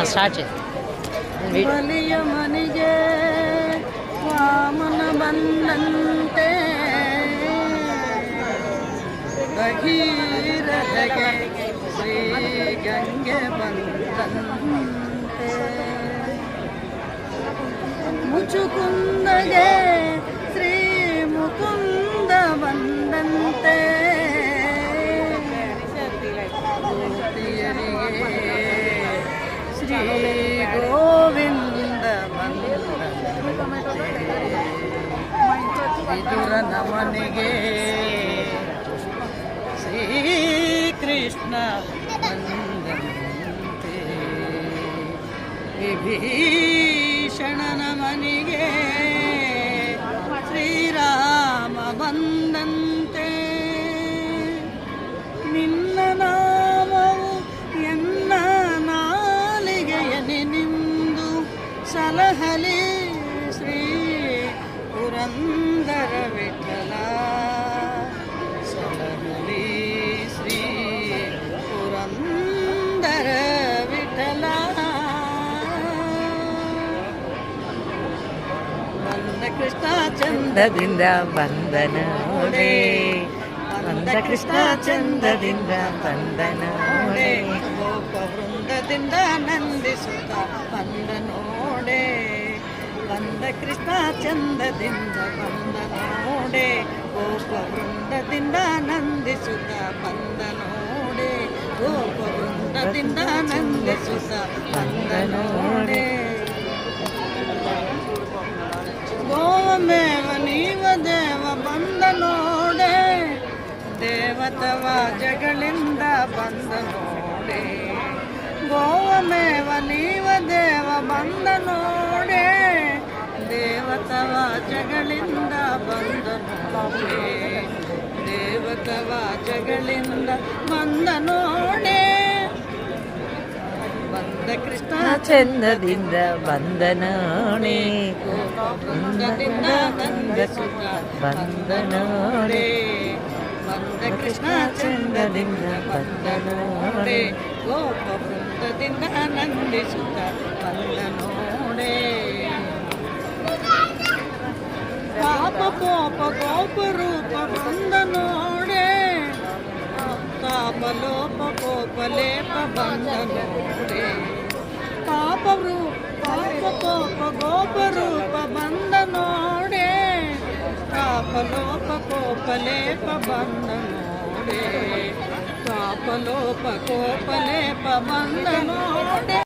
start ಬಲಿಯ ಮನೆಗೆ ವಾಮನ ಬಂದಂತೆ ಭಗೀರಥಗೆ ಶ್ರೀ ಗಂಗೆ ಬಂದಂತೆ ಮುಚುಕುಂದಗೆ ಶ್ರೀ ಮುಕುಂದ ಬಂದಂತೆ ಶ್ರೀ ಗೋವಿಂದ ಬಂದಂತೆ ವಿದುರನ ಮನೆಗೆ ಶ್ರೀಕೃಷ್ಣ ಬಂದಂತೆ ವಿಭೀಷಣನ ಮನೆಗೆ ಶ್ರೀರಾಮ ಬಂದಂತೆ ನಿನ್ನ ನಾಮವು ಎನ್ನ ನಾಲಿಗೆಯನೆ ನಿಂದು ಸಲಹಲಿ ಶ್ರೀ ಪುರಂದರ ವಿಠಲ ಸಲಹಲಿ ಶ್ರೀ ಪುರಂದರ ವಿಠಲ ಬಂದ ಕೃಷ್ಣ ಚಂದದಿಂದ ಬಂದನೋಡೆ ಬಂದ ಕೃಷ್ಣ ಚಂದದಿಂದ ಬಂದನೋಡೆ ಗೋಪ ವೃಂದದಿಂದ ನಂದಿಸುತ್ತ ಬಂದನೋಡೆ ಬಂದ ಕೃಷ್ಣ ಚಂದದಿಂದ ಬಂದನೋಡೆ ಗೋಪ ವೃಂದದಿಂದ ನಂದಿಸುತ್ತ ಬಂದನೋಡೆ ಗೋಪ ವೃಂದದಿಂದ ನಂದಿಸುತ್ತ ಬಂದನೋಡೆ ಗೋಮೇವ ನೀವ ದೇವ ಬಂದ ನೋಡೆ ದೇವತವ ಜಗಳಿಂದ ಬಂದ ನೋಡೆ ಗೋಮೇವ ನೀವ ದೇವ ಬಂದ ನೋಡೆ ದೇವತವ ಜಗಳಿಂದ ಬಂದ ನೋಡೆ ದೇವತವ ಜಗಳಿಂದ ಬಂದ ನೋಡೆ ಬಂದ ಕೃಷ್ಣ ಚಂದದಿಂದ ಬಂದನೋಡೆ ವೃಂದದಿಂದ ನಂದಿಸುತ್ತ ಬಂದನೋಡೆ ಬಂದ ಕೃಷ್ಣ ಚಂದದಿಂದ ಬಂದನೋಡೆ ಗೋಪ ವೃಂದದಿಂದ ನಂದಿಸುತ್ತ ಬಂದನೋಡೆ ಪಾಪ ಕೋಪ ಗೋಪ ರೂಪ ಬಂದನೋಡೆ ತಾಪಲೋಪ ಕೋಪಲೇಪ ಬಂದನೋಡೆ ಪಾಪ ಕೋಪ ಗೋಪ ರೂಪ ಬಂದನೋಡೆ ತಾಪಲೋಪ ಕೋಪಲೇಪ ಬಂದನೋಡೆ ತಾಪಲೋಪ ಕೋಪಲೇಪ ಬಂದನೋಡೆ